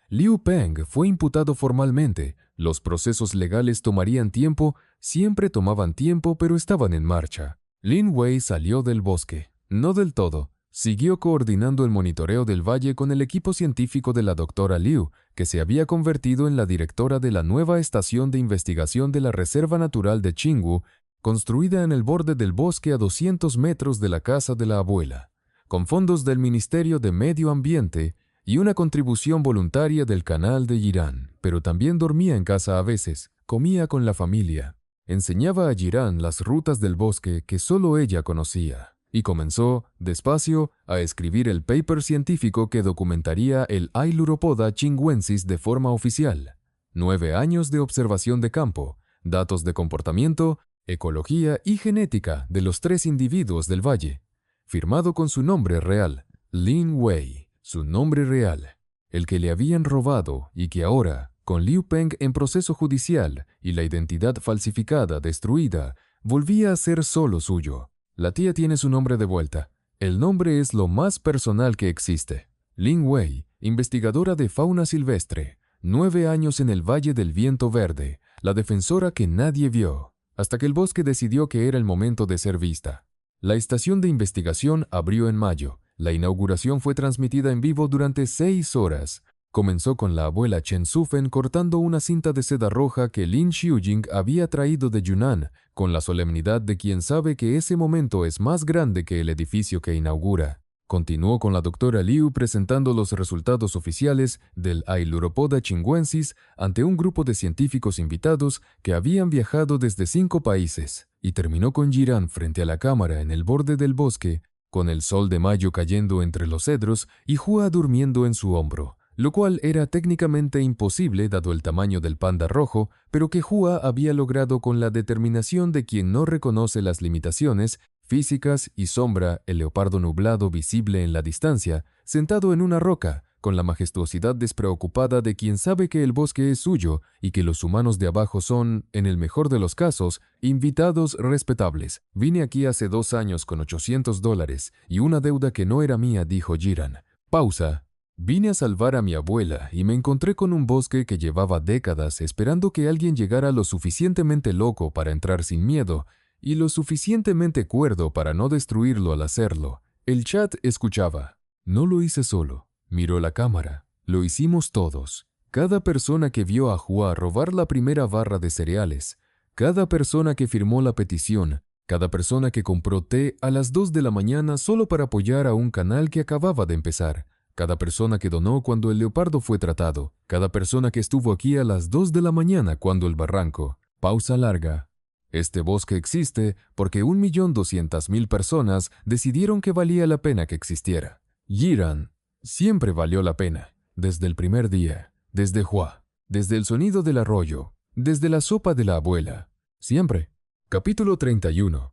Speaker 1: Liu Peng fue imputado formalmente. Los procesos legales tomarían tiempo, siempre tomaban tiempo, pero estaban en marcha. Lin Wei salió del bosque. No del todo. Siguió coordinando el monitoreo del valle con el equipo científico de la doctora Liu, que se había convertido en la directora de la nueva estación de investigación de la Reserva Natural de Qingwu, construida en el borde del bosque a 200 metros de la casa de la abuela, con fondos del Ministerio de Medio Ambiente y una contribución voluntaria del canal de Jiran. Pero también dormía en casa a veces, comía con la familia, enseñaba a Jiran las rutas del bosque que solo ella conocía. Y comenzó, despacio, a escribir el paper científico que documentaría el Ailuropoda qingwensis de forma oficial. 9 años de observación de campo, datos de comportamiento, ecología y genética de los 3 individuos del valle. Firmado con su nombre real, Lin Wei, su nombre real, el que le habían robado y que ahora, con Liu Peng en proceso judicial y la identidad falsificada destruida, volvía a ser solo suyo. La tía tiene su nombre de vuelta. El nombre es lo más personal que existe. Lin Wei, investigadora de fauna silvestre. 9 años en el Valle del Viento Verde, la defensora que nadie vio, hasta que el bosque decidió que era el momento de ser vista. La estación de investigación abrió en mayo. La inauguración fue transmitida en vivo durante 6 horas. Comenzó con la abuela Chen Sufen cortando una cinta de seda roja que Lin Xiujing había traído de Yunnan, con la solemnidad de quien sabe que ese momento es más grande que el edificio que inaugura. Continuó con la doctora Liu presentando los resultados oficiales del Ailuropoda qingwensis ante un grupo de científicos invitados que habían viajado desde 5 países, y terminó con Jiran frente a la cámara en el borde del bosque, con el sol de mayo cayendo entre los cedros y Hua durmiendo en su hombro, lo cual era técnicamente imposible dado el tamaño del panda rojo, pero que Hua había logrado con la determinación de quien no reconoce las limitaciones físicas y sombra el leopardo nublado visible en la distancia, sentado en una roca, con la majestuosidad despreocupada de quien sabe que el bosque es suyo y que los humanos de abajo son, en el mejor de los casos, invitados respetables. Vine aquí hace 2 años con $800 y una deuda que no era mía, dijo Jiran. Pausa. Vine a salvar a mi abuela y me encontré con un bosque que llevaba décadas esperando que alguien llegara lo suficientemente loco para entrar sin miedo y lo suficientemente cuerdo para no destruirlo al hacerlo. El chat escuchaba. No lo hice solo. Miró la cámara. Lo hicimos todos. Cada persona que vio a Hua robar la primera barra de cereales, cada persona que firmó la petición, cada persona que compró té a las 2 de la mañana solo para apoyar a un canal que acababa de empezar, cada persona que donó cuando el leopardo fue tratado, cada persona que estuvo aquí a las 2 de la mañana cuando el barranco. Pausa larga. Este bosque existe porque 1.200.000 personas decidieron que valía la pena que existiera. Jiran. Siempre valió la pena. Desde el primer día. Desde Hua. Desde el sonido del arroyo. Desde la sopa de la abuela. Siempre. Capítulo 31.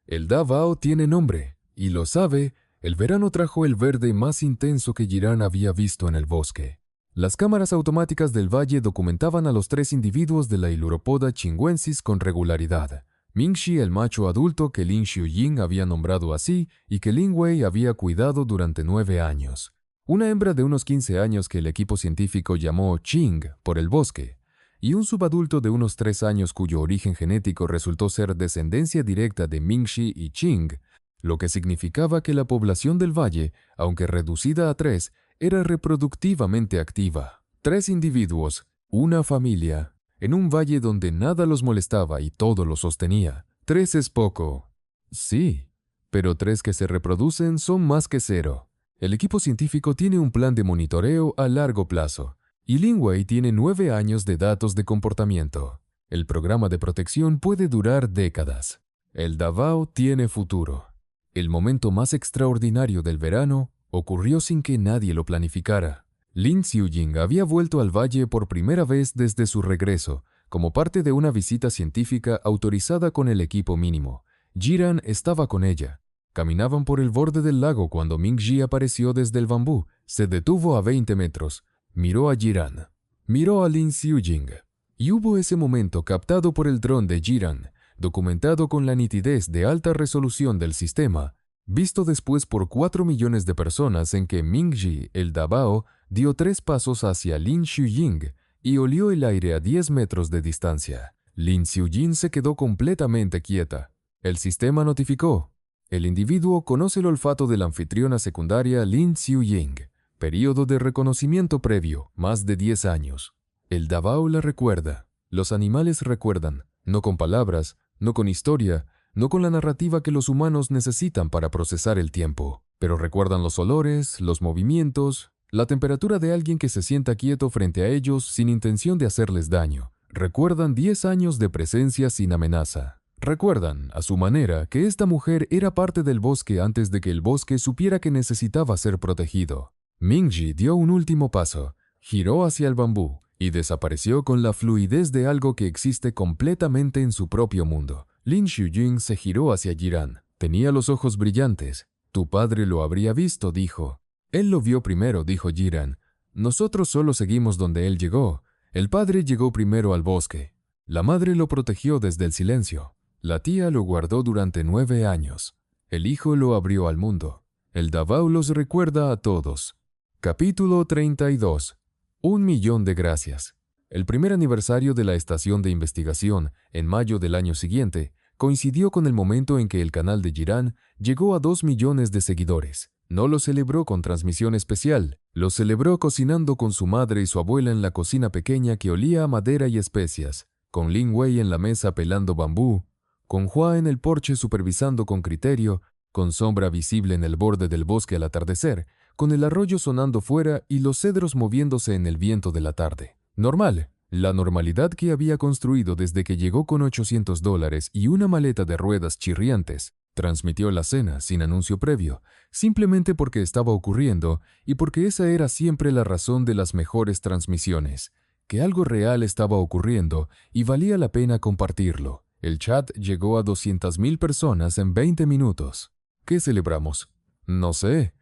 Speaker 1: El Davao tiene nombre, y lo sabe. El verano trajo el verde más intenso que Jiran había visto en el bosque. Las cámaras automáticas del valle documentaban a los 3 individuos de la Ailuropoda qingwensis con regularidad. Mingxi, el macho adulto que Lin Xiujing había nombrado así y que Lin Wei había cuidado durante 9 años. Una hembra de unos 15 años que el equipo científico llamó Qing por el bosque. y un subadulto de unos 3 años cuyo origen genético resultó ser descendencia directa de Mingxi y Qing, lo que significaba que la población del valle, aunque reducida a 3, era reproductivamente activa. 3 individuos, una familia, en un valle donde nada los molestaba y todo lo sostenía. 3 es poco. Sí, pero 3 que se reproducen son más que 0. El equipo científico tiene un plan de monitoreo a largo plazo, y Lin Wei tiene 9 años de datos de comportamiento. El programa de protección puede durar décadas. El Davao tiene futuro. El momento más extraordinario del verano ocurrió sin que nadie lo planificara. Lin Xiuying había vuelto al valle por primera vez desde su regreso, como parte de una visita científica autorizada con el equipo mínimo. Jiran estaba con ella. Caminaban por el borde del lago cuando Mingji apareció desde el bambú. Se detuvo a 20 metros. Miró a Jiran. Miró a Lin Xiuying. Y hubo ese momento captado por el dron de Jiran, documentado con la nitidez de alta resolución del sistema, visto después por 4 millones de personas en que Mingji, el Davao, dio 3 pasos hacia Lin Xiuying y olió el aire a 10 metros de distancia. Lin Xiuying se quedó completamente quieta. El sistema notificó. El individuo conoce el olfato de la anfitriona secundaria Lin Xiuying. Período de reconocimiento previo, más de 10 años. El Davao la recuerda. Los animales recuerdan, no con palabras, no con historia, no con la narrativa que los humanos necesitan para procesar el tiempo, pero recuerdan los olores, los movimientos, la temperatura de alguien que se sienta quieto frente a ellos sin intención de hacerles daño. Recuerdan 10 años de presencia sin amenaza. Recuerdan, a su manera, que esta mujer era parte del bosque antes de que el bosque supiera que necesitaba ser protegido. Mingji dio un último paso, giró hacia el bambú y desapareció con la fluidez de algo que existe completamente en su propio mundo. Lin Xiuying se giró hacia Jiran. Tenía los ojos brillantes. Tu padre lo habría visto, dijo. Él lo vio primero, dijo Jiran. Nosotros solo seguimos donde él llegó. El padre llegó primero al bosque. La madre lo protegió desde el silencio. La tía lo guardó durante 9 años. El hijo lo abrió al mundo. El Davao los recuerda a todos. Capítulo 32. 1.000.000 de gracias. El primer aniversario de la estación de investigación, en mayo del año siguiente, coincidió con el momento en que el canal de Jiran llegó a 2 millones de seguidores. No lo celebró con transmisión especial, lo celebró cocinando con su madre y su abuela en la cocina pequeña que olía a madera y especias, con Lin Wei en la mesa pelando bambú, con Hua en el porche supervisando con criterio, con sombra visible en el borde del bosque al atardecer, con el arroyo sonando fuera y los cedros moviéndose en el viento de la tarde. Normal, la normalidad que había construido desde que llegó con $800 y una maleta de ruedas chirriantes. Transmitió la cena sin anuncio previo, simplemente porque estaba ocurriendo y porque esa era siempre la razón de las mejores transmisiones, que algo real estaba ocurriendo y valía la pena compartirlo. El chat llegó a 200.000 personas en 20 minutos. ¿Qué celebramos? No sé,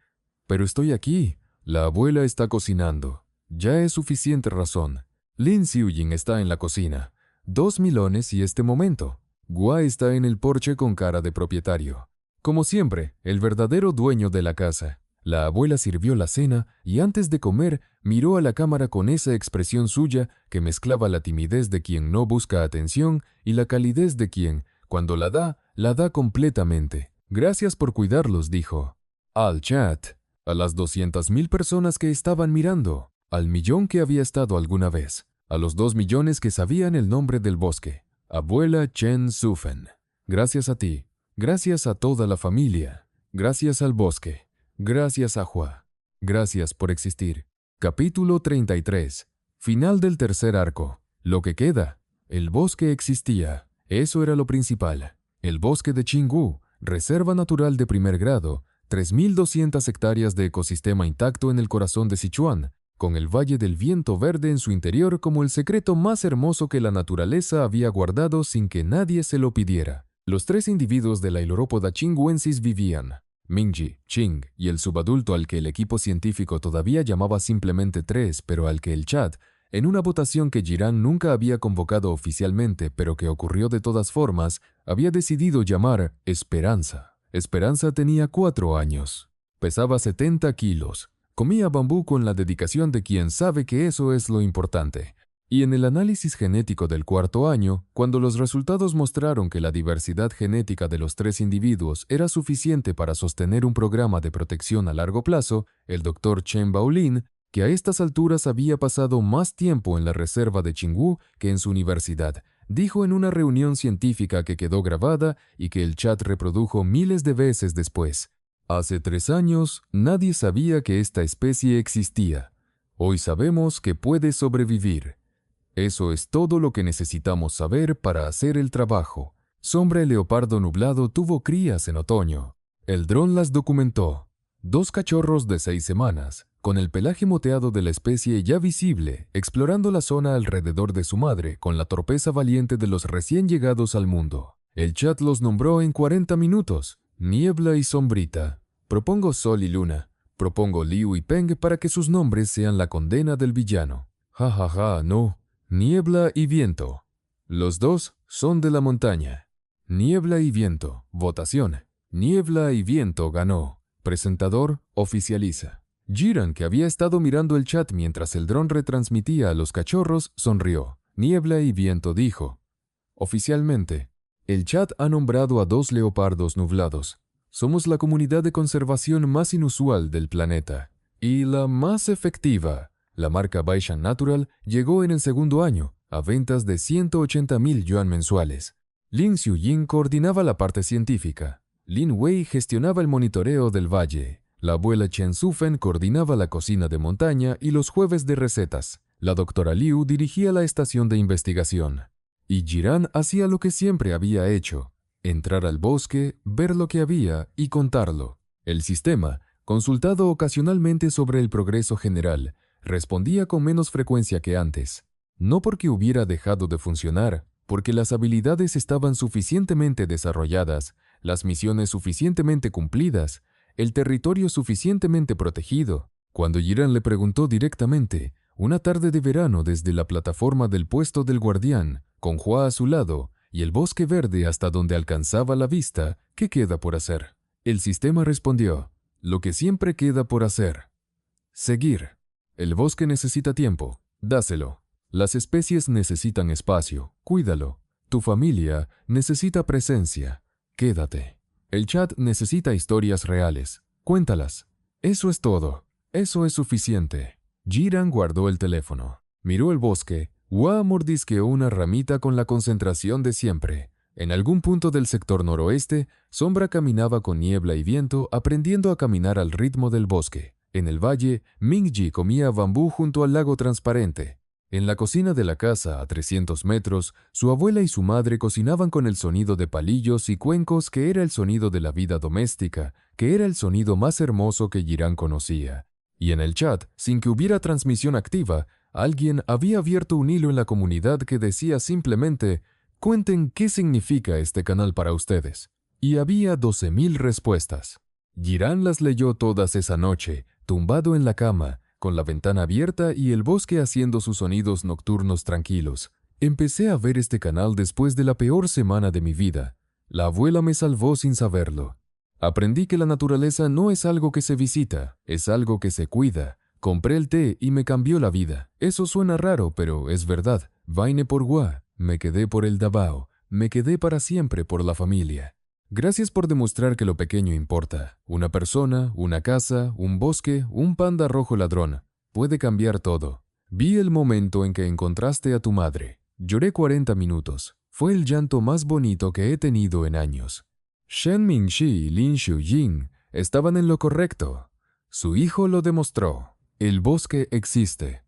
Speaker 1: pero estoy aquí. La abuela está cocinando. Ya es suficiente razón. Lin Xiuying está en la cocina. 2 milones y este momento. Gua está en el porche con cara de propietario. Como siempre, el verdadero dueño de la casa. La abuela sirvió la cena y antes de comer miró a la cámara con esa expresión suya que mezclaba la timidez de quien no busca atención y la calidez de quien, cuando la da completamente. Gracias por cuidarlos, dijo. Al chat, a las 200.000 personas que estaban mirando, al millón que había estado alguna vez, a los 2 millones que sabían el nombre del bosque. Abuela Chen Sufen. Gracias a ti, gracias a toda la familia, gracias al bosque. Gracias a Hua. Gracias por existir. Capítulo 33. Final del tercer arco. Lo que queda. El bosque existía. Eso era lo principal. El bosque de Qingwu, reserva natural de primer grado, 3.200 hectáreas de ecosistema intacto en el corazón de Sichuan, con el Valle del Viento Verde en su interior como el secreto más hermoso que la naturaleza había guardado sin que nadie se lo pidiera. Los 3 individuos de la Ailurópoda qingüensis vivían. Mingji, Qing y el subadulto al que el equipo científico todavía llamaba simplemente 3, pero al que el chat, en una votación que Jiran nunca había convocado oficialmente, pero que ocurrió de todas formas, había decidido llamar Esperanza. Esperanza tenía 4 años. Pesaba 70 kilos. Comía bambú con la dedicación de quien sabe que eso es lo importante. Y en el análisis genético del cuarto año, cuando los resultados mostraron que la diversidad genética de los 3 individuos era suficiente para sostener un programa de protección a largo plazo, el Dr. Chen Baolin, que a estas alturas había pasado más tiempo en la reserva de Qingwu que en su universidad, dijo en una reunión científica que quedó grabada y que el chat reprodujo miles de veces después: hace 3 años, nadie sabía que esta especie existía. Hoy sabemos que puede sobrevivir. Eso es todo lo que necesitamos saber para hacer el trabajo. Sombra el leopardo nublado tuvo crías en otoño. El dron las documentó. 2 cachorros de 6 semanas, con el pelaje moteado de la especie ya visible, explorando la zona alrededor de su madre con la torpeza valiente de los recién llegados al mundo. El chat los nombró en 40 minutos: Niebla y Sombrita. Propongo Sol y Luna. Propongo Liu y Peng para que sus nombres sean la condena del villano. Ja, ja, ja, no. Niebla y Viento. Los 2 son de la montaña. Niebla y Viento. Votación. Niebla y Viento ganó. Presentador oficializa. Jiran, que había estado mirando el chat mientras el dron retransmitía a los cachorros, sonrió. Niebla y Viento dijo: oficialmente, el chat ha nombrado a 2 leopardos nublados. Somos la comunidad de conservación más inusual del planeta. Y la más efectiva. La marca Baishan Natural llegó en el segundo año, a ventas de 180,000 yuan mensuales. Lin Xiuying coordinaba la parte científica. Lin Wei gestionaba el monitoreo del valle. La abuela Chen Sufen coordinaba la cocina de montaña y los jueves de recetas. La doctora Liu dirigía la estación de investigación. Y Jiran hacía lo que siempre había hecho: entrar al bosque, ver lo que había y contarlo. El sistema, consultado ocasionalmente sobre el progreso general, respondía con menos frecuencia que antes. No porque hubiera dejado de funcionar, porque las habilidades estaban suficientemente desarrolladas, las misiones suficientemente cumplidas, el territorio suficientemente protegido. Cuando Jiran le preguntó directamente, una tarde de verano desde la plataforma del puesto del guardián, con Hua a su lado, y el bosque verde hasta donde alcanzaba la vista, ¿qué queda por hacer? El sistema respondió: lo que siempre queda por hacer. Seguir. El bosque necesita tiempo, dáselo. Las especies necesitan espacio, cuídalo. Tu familia necesita presencia, quédate. El chat necesita historias reales, cuéntalas. Eso es todo, eso es suficiente. Jiran guardó el teléfono. Miró el bosque. Hua mordisqueó una ramita con la concentración de siempre. En algún punto del sector noroeste, Sombra caminaba con Niebla y Viento, aprendiendo a caminar al ritmo del bosque. En el valle, Mingji comía bambú junto al lago transparente. En la cocina de la casa, a 300 metros, su abuela y su madre cocinaban con el sonido de palillos y cuencos, que era el sonido de la vida doméstica, que era el sonido más hermoso que Jiran conocía. Y en el chat, sin que hubiera transmisión activa, alguien había abierto un hilo en la comunidad que decía simplemente: cuenten qué significa este canal para ustedes. Y había 12,000 respuestas. Jiran las leyó todas esa noche, tumbado en la cama, con la ventana abierta y el bosque haciendo sus sonidos nocturnos tranquilos. Empecé a ver este canal después de la peor semana de mi vida. La abuela me salvó sin saberlo. Aprendí que la naturaleza no es algo que se visita, es algo que se cuida. Compré el té y me cambió la vida. Eso suena raro, pero es verdad. Vaine por Hua, me quedé por el Davao, me quedé para siempre por la familia. Gracias por demostrar que lo pequeño importa. Una persona, una casa, un bosque, un panda rojo ladrón. Puede cambiar todo. Vi el momento en que encontraste a tu madre. Lloré 40 minutos. Fue el llanto más bonito que he tenido en años. Shen Mingxi y Lin Xiuying estaban en lo correcto. Su hijo lo demostró. El bosque existe.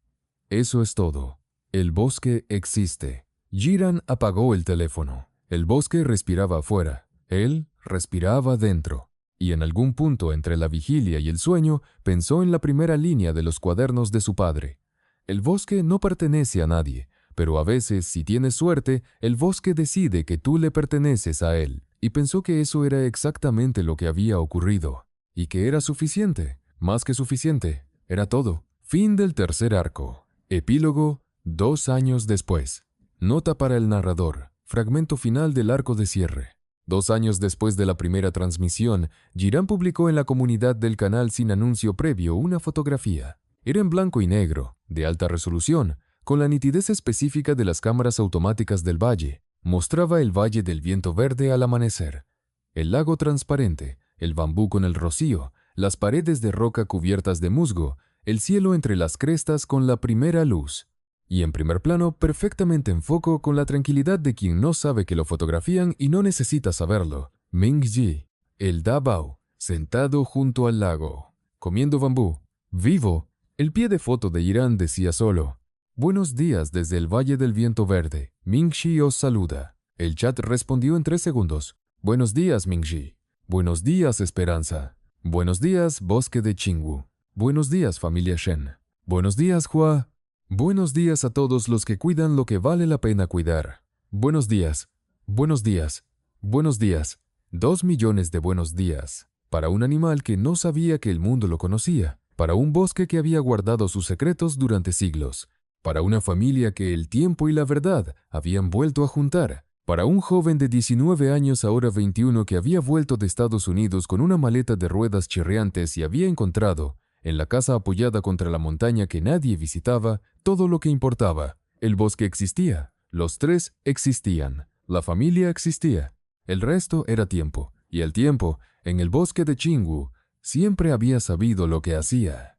Speaker 1: Eso es todo. El bosque existe. Jiran apagó el teléfono. El bosque respiraba afuera. Él respiraba dentro, y en algún punto entre la vigilia y el sueño pensó en la primera línea de los cuadernos de su padre. El bosque no pertenece a nadie, pero a veces, si tienes suerte, el bosque decide que tú le perteneces a él, y pensó que eso era exactamente lo que había ocurrido, y que era suficiente, más que suficiente, era todo. Fin del tercer arco. Epílogo, 2 años después. Nota para el narrador. Fragmento final del arco de cierre. 2 años después de la primera transmisión, Jiran publicó en la comunidad del canal sin anuncio previo una fotografía. Era en blanco y negro, de alta resolución, con la nitidez específica de las cámaras automáticas del valle. Mostraba el valle del viento verde al amanecer, el lago transparente, el bambú con el rocío, las paredes de roca cubiertas de musgo, el cielo entre las crestas con la primera luz. Y en primer plano, perfectamente en foco, con la tranquilidad de quien no sabe que lo fotografían y no necesita saberlo, Ming Yi, el Da Bao, sentado junto al lago, comiendo bambú, vivo. El pie de foto de Irán decía solo: «Buenos días desde el Valle del Viento Verde. Ming-Chi os saluda». El chat respondió en 3 segundos. «Buenos días, Ming-Chi. Buenos días, Esperanza. Buenos días, Bosque de Qingwu. Buenos días, familia Shen. Buenos días, Hua. Buenos días a todos los que cuidan lo que vale la pena cuidar. Buenos días. Buenos días. Buenos días. 2 millones de buenos días. Para un animal que no sabía que el mundo lo conocía. Para un bosque que había guardado sus secretos durante siglos. Para una familia que el tiempo y la verdad habían vuelto a juntar. Para un joven de 19 años, ahora 21, que había vuelto de Estados Unidos con una maleta de ruedas chirriantes y había encontrado, en la casa apoyada contra la montaña que nadie visitaba, todo lo que importaba. El bosque existía, los 3 existían, la familia existía. El resto era tiempo, y el tiempo, en el bosque de Qingwu, siempre había sabido lo que hacía.